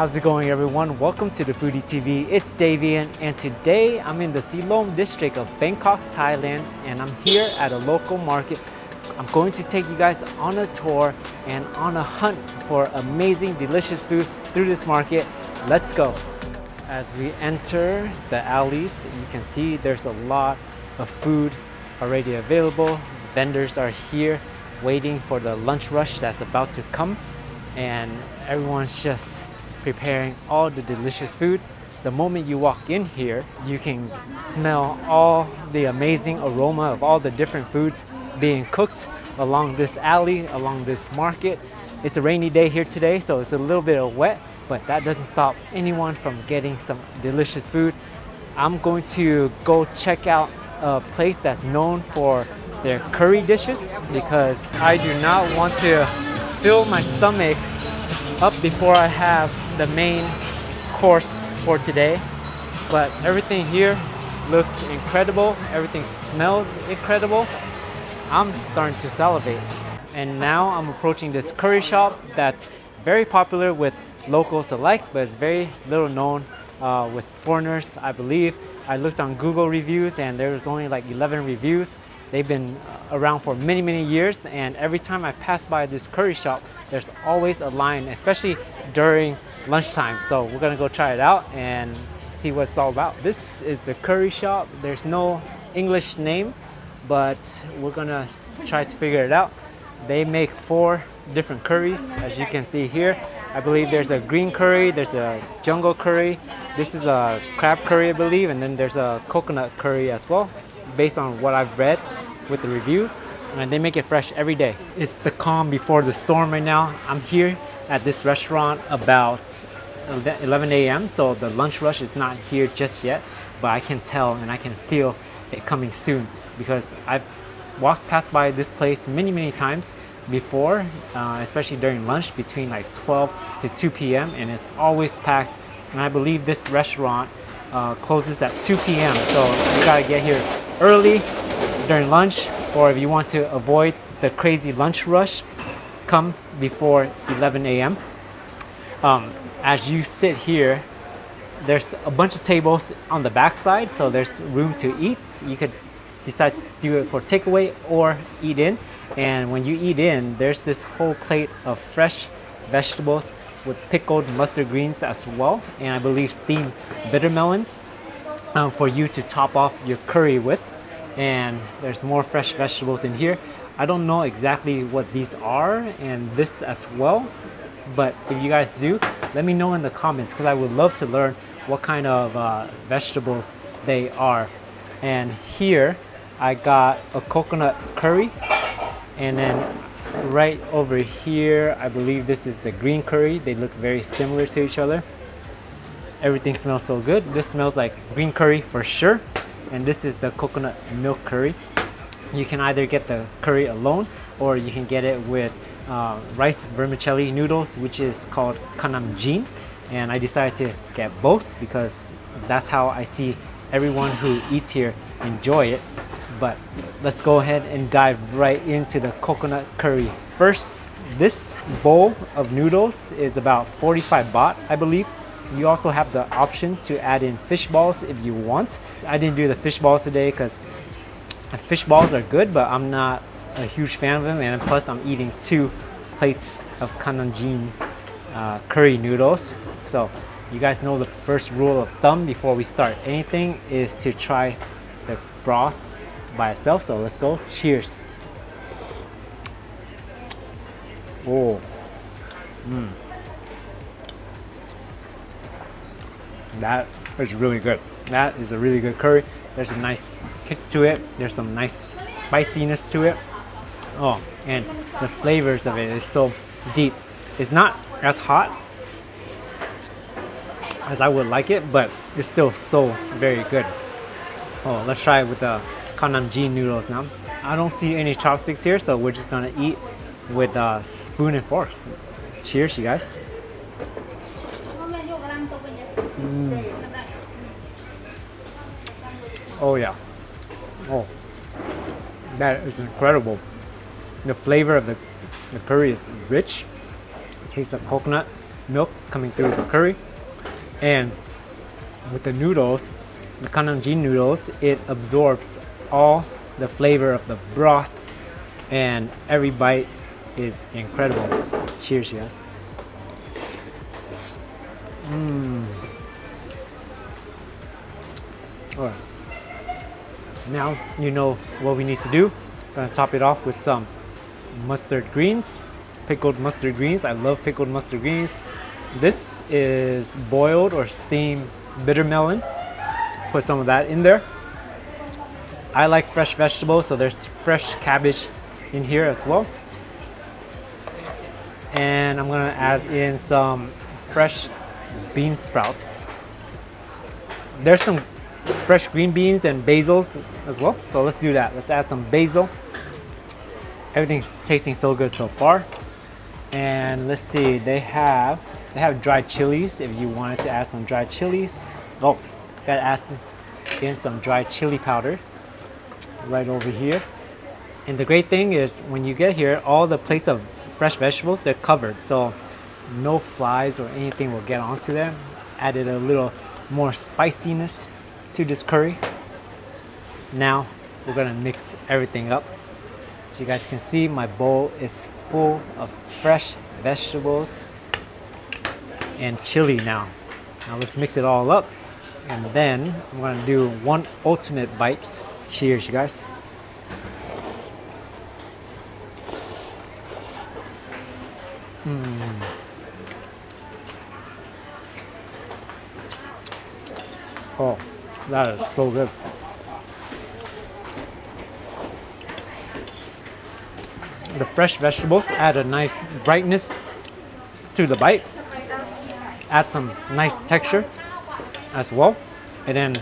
How's it going, everyone? Welcome to the Foodie TV. It's Davian, and today I'm in the Silom district of Bangkok, Thailand, and I'm here at a local market. I'm going to take you guys on a tour and on a hunt for amazing, delicious food through this market. Let's go. As we enter the alleys, you can see there's a lot of food already available. Vendors are here waiting for the lunch rush that's about to come, and everyone's just preparing all the delicious food. The moment you walk in here, you can smell all the amazing aroma of all the different foods being cooked along this alley, along this market. It's a rainy day here today, so it's a little bit of wet, but that doesn't stop anyone from getting some delicious food. I'm going to go check out a place that's known for their curry dishes because I do not want to fill my stomach up before I have the main course for today. But everything here looks incredible, everything smells incredible. I'm starting to salivate. And now I'm approaching this curry shop that's very popular with locals alike, but it's very little known with foreigners, I believe. I looked on Google reviews and there was only like 11 reviews. They've been around for many years, and every time I pass by this curry shop, there's always a line, especially during lunchtime. So we're gonna go try it out and see what it's all about. This is the curry shop. There's no English name, but we're gonna try to figure it out. They make 4 different curries, as you can see here. I believe there's a green curry, there's a jungle curry, this is a crab curry, I believe, and then there's a coconut curry as well, based on what I've read with the reviews, and they make it fresh every day. It's the calm before the storm right now. I'm here at this restaurant about 11 a.m. so the lunch rush is not here just yet, but I can tell and I can feel it coming soon because I've walked past by this place many times before, especially during lunch between like 12 to 2 p.m. and it's always packed, and I believe this restaurant closes at 2 p.m. so you gotta get here early during lunch, or if you want to avoid the crazy lunch rush, come before 11 a.m. As you sit here, there's a bunch of tables on the back side, so there's room to eat. You could decide to do it for takeaway or eat in, and when you eat in, there's this whole plate of fresh vegetables with pickled mustard greens as well, and I believe steamed bitter melons for you to top off your curry with. And there's more fresh vegetables in here. I don't know exactly what these are, and this as well, but if you guys do, let me know in the comments because I would love to learn what kind of vegetables they are. And here I got a coconut curry, and then right over here I believe this is the green curry. They look very similar to each other. Everything smells so good. This smells like green curry for sure, and this is the coconut milk curry. You can either get the curry alone or you can get it with rice vermicelli noodles, which is called khanom jeen, and I decided to get both because that's how I see everyone who eats here enjoy it. But let's go ahead and dive right into the coconut curry. First, this bowl of noodles is about 45 baht, I believe. You also have the option to add in fish balls if you want. I didn't do the fish balls today because fish balls are good, but I'm not a huge fan of them, and plus I'm eating 2 plates of khanom jeen curry noodles. So you guys know the first rule of thumb before we start anything is to try the broth by itself. So let's go. Cheers. Oh. That is really good. That is a really good curry. There's a nice kick to it. There's some nice spiciness to it. Oh, and the flavors of it is so deep. It's not as hot as I would like it, but it's still so very good. Oh, let's try it with the khanom jeen noodles now. I don't see any chopsticks here, so we're just gonna eat with spoon and forks. Cheers, you guys. Oh yeah. Oh, that is incredible. The flavor of the curry is rich. Taste of coconut milk coming through the curry. And with the noodles, the khanom jeen noodles, it absorbs all the flavor of the broth, and every bite is incredible. Cheers, guys. Alright. Now you know what we need to do. Gonna top it off with some mustard greens, pickled mustard greens. I love pickled mustard greens. This is boiled or steamed bitter melon. Put some of that in there. I like fresh vegetables, so there's fresh cabbage in here as well. And I'm gonna add in some fresh bean sprouts. There's some fresh green beans and basils as well, so let's do that. Let's add some basil. Everything's tasting so good so far. And let's see, they have dried chilies if you wanted to add some dried chilies. Oh, gotta add in some dried chili powder right over here. And the great thing is when you get here, all the plates of fresh vegetables, they're covered, so no flies or anything will get onto them. Added a little more spiciness to this curry. Now we're gonna mix everything up. As you guys can see, my bowl is full of fresh vegetables and chili now. Now let's mix it all up, and then I'm gonna do one ultimate bite. Cheers, you guys. Oh, that is so good. The fresh vegetables add a nice brightness to the bite. Add some nice texture as well. And then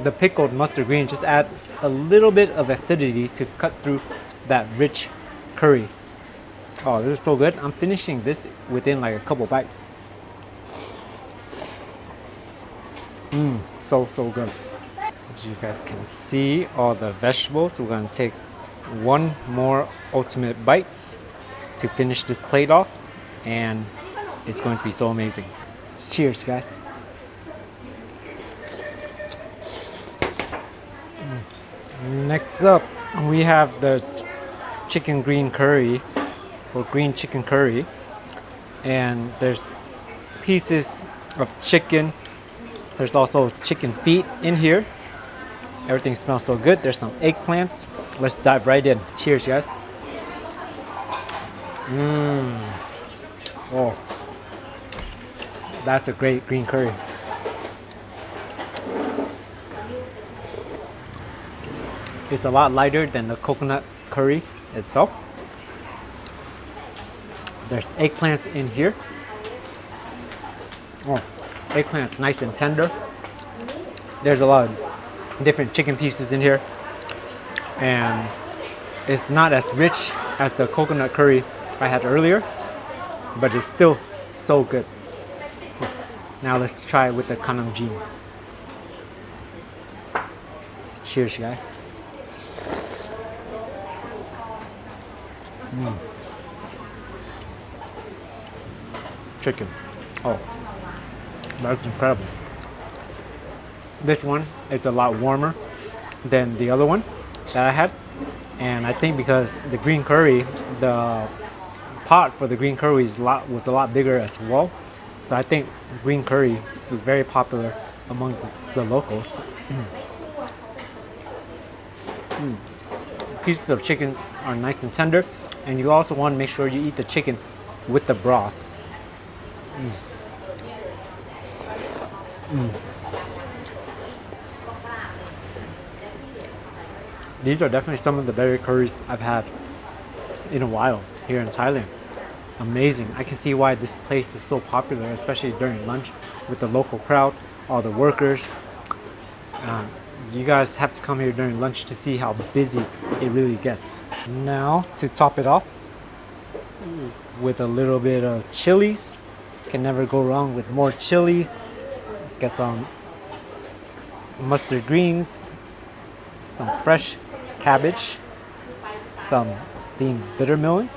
the pickled mustard green just adds a little bit of acidity to cut through that rich curry. Oh, this is so good. I'm finishing this within like a couple bites. So good. As you guys can see, all the vegetables. We're gonna take one more ultimate bite to finish this plate off, and it's going to be so amazing. Cheers, guys. Next up, we have the chicken green curry, or green chicken curry, and there's pieces of chicken. There's also chicken feet in here. Everything smells so good. There's some eggplants. Let's dive right in. Cheers, guys. Oh, that's a great green curry. It's a lot lighter than the coconut curry itself. There's eggplants in here. Oh, eggplant's nice and tender. There's a lot of different chicken pieces in here, and it's not as rich as the coconut curry I had earlier, but it's still so good. Now let's try it with the khanom jeen. Cheers, you guys. Chicken. Oh, that's incredible. This one is a lot warmer than the other one that I had, and I think because the green curry, the pot for the green curry was a lot bigger as well, so I think green curry is very popular among the locals. Pieces of chicken are nice and tender, and you also want to make sure you eat the chicken with the broth. These are definitely some of the better curries I've had in a while here in Thailand. Amazing. I can see why this place is so popular, especially during lunch with the local crowd, all the workers. You guys have to come here during lunch to see how busy it really gets. Now to top it off with a little bit of chilies. Can never go wrong with more chilies. Get some mustard greens, some fresh cabbage, some steamed bitter melon,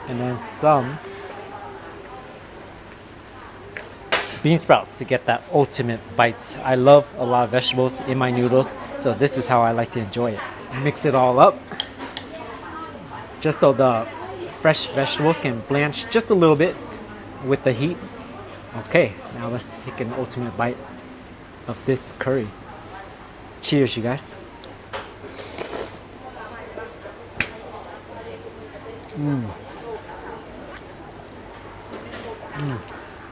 and then some bean sprouts to get that ultimate bites. I love a lot of vegetables in my noodles, so this is how I like to enjoy it. Mix it all up, just so the fresh vegetables can blanch just a little bit with the heat. Okay, now let's take an ultimate bite of this curry. Cheers, you guys.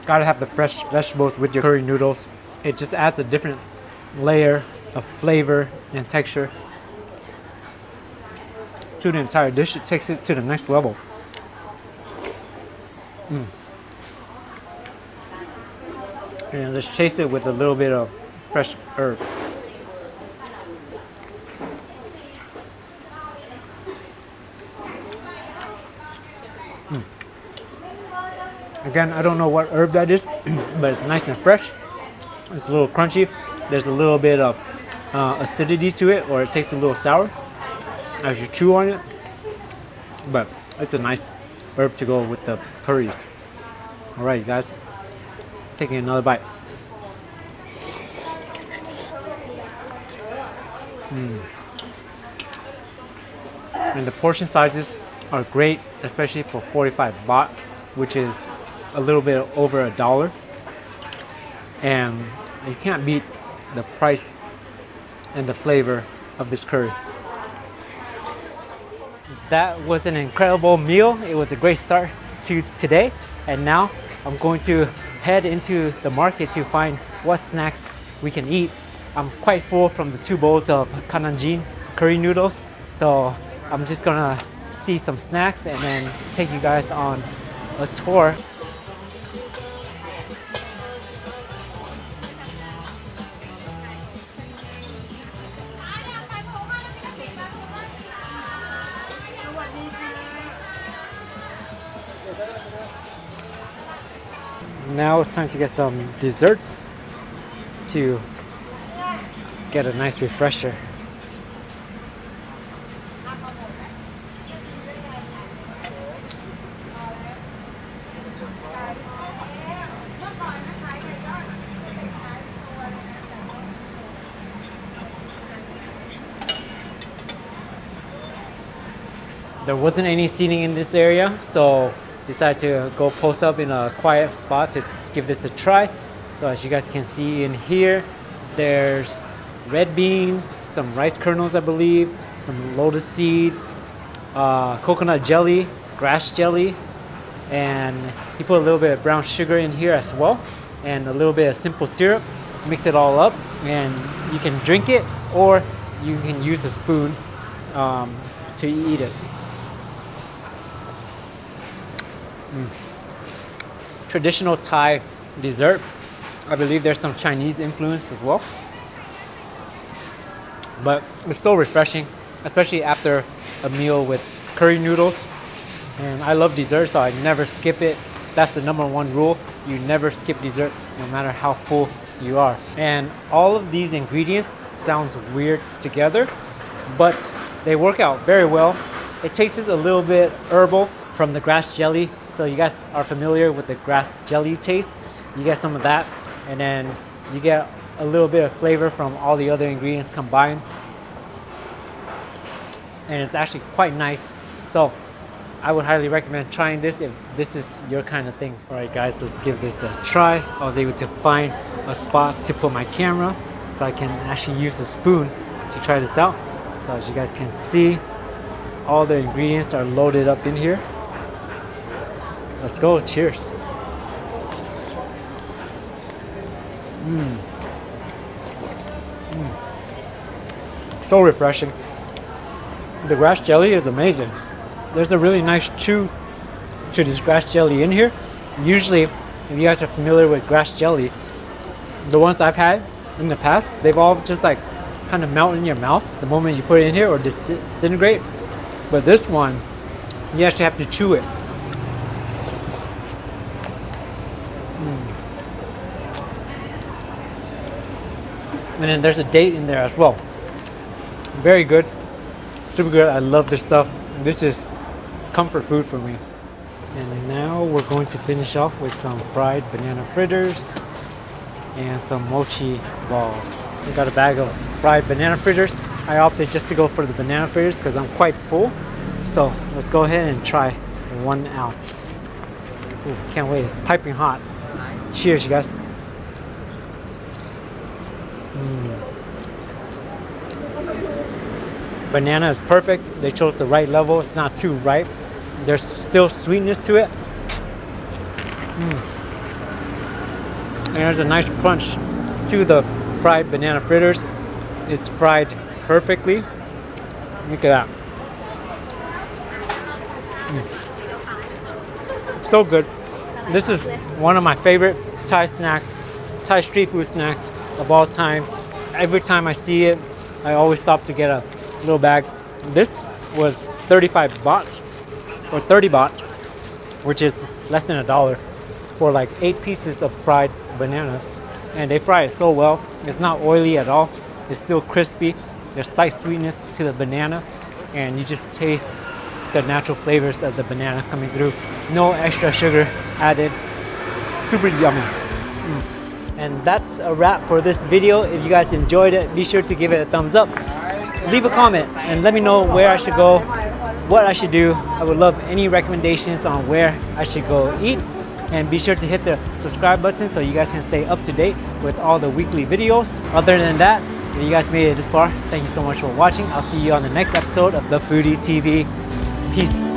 Gotta have the fresh vegetables with your curry noodles. It just adds a different layer of flavor and texture to the entire dish. It takes it to the next level. And let's chase it with a little bit of fresh herbs. Again, I don't know what herb that is, but it's nice and fresh. It's a little crunchy. There's a little bit of acidity to it, or it tastes a little sour as you chew on it. But it's a nice herb to go with the curries. All right, guys, taking another bite. And the portion sizes are great, especially for 45 baht, which is a little bit over $1. And you can't beat the price and the flavor of this curry. That was an incredible meal. It was a great start to today. And now I'm going to head into the market to find what snacks we can eat. I'm quite full from the 2 bowls of khanom jeen curry noodles. So I'm just gonna see some snacks and then take you guys on a tour. Now it's time to get some desserts to get a nice refresher. There wasn't any seating in this area, so decided to go post up in a quiet spot to give this a try. So as you guys can see in here, there's red beans, some rice kernels I believe, some lotus seeds, coconut jelly, grass jelly, and he put a little bit of brown sugar in here as well, and a little bit of simple syrup. Mix it all up, and you can drink it or you can use a spoon to eat it. Traditional Thai dessert. I believe there's some Chinese influence as well. But it's so refreshing, especially after a meal with curry noodles. And I love dessert, so I never skip it. That's the #1 rule. You never skip dessert, no matter how full you are. And all of these ingredients sounds weird together, but they work out very well. It tastes a little bit herbal from the grass jelly. So you guys are familiar with the grass jelly taste. You get some of that, and then you get a little bit of flavor from all the other ingredients combined. And it's actually quite nice. So I would highly recommend trying this if this is your kind of thing. All right, guys, let's give this a try. I was able to find a spot to put my camera so I can actually use a spoon to try this out. So as you guys can see, all the ingredients are loaded up in here. Let's go, cheers. So refreshing. The grass jelly is amazing. There's a really nice chew to this grass jelly in here. Usually, if you guys are familiar with grass jelly, the ones I've had in the past, they've all just like kind of melt in your mouth the moment you put it in here or disintegrate. But this one, you actually have to chew it. And then there's a date in there as well. Very good, super good. I love this stuff. This is comfort food for me. And now we're going to finish off with some fried banana fritters. and some mochi balls. We got a bag of fried banana fritters. I opted just to go for the banana fritters because I'm quite full. So let's go ahead and try 1 ounce. Ooh, can't wait, it's piping hot. Cheers, you guys. Banana is perfect. They chose the right level. It's not too ripe. There's still sweetness to it. And there's a nice crunch to the fried banana fritters. It's fried perfectly. Look at that. So good. This is one of my favorite Thai snacks, Thai street food snacks of all time. Every time I see it, I always stop to get a little bag. This was 35 baht or 30 baht, which is less than $1 for like 8 pieces of fried bananas. And they fry it so well. It's not oily at all. It's still crispy. There's slight sweetness to the banana, and you just taste the natural flavors of the banana coming through. No extra sugar added. Super yummy. And that's a wrap for this video. If you guys enjoyed it, be sure to give it a thumbs up. Leave a comment and let me know where I should go, what I should do. I would love any recommendations on where I should go eat. And be sure to hit the subscribe button so you guys can stay up to date with all the weekly videos. Other than that, if you guys made it this far, thank you so much for watching. I'll see you on the next episode of the Foodie TV. Peace.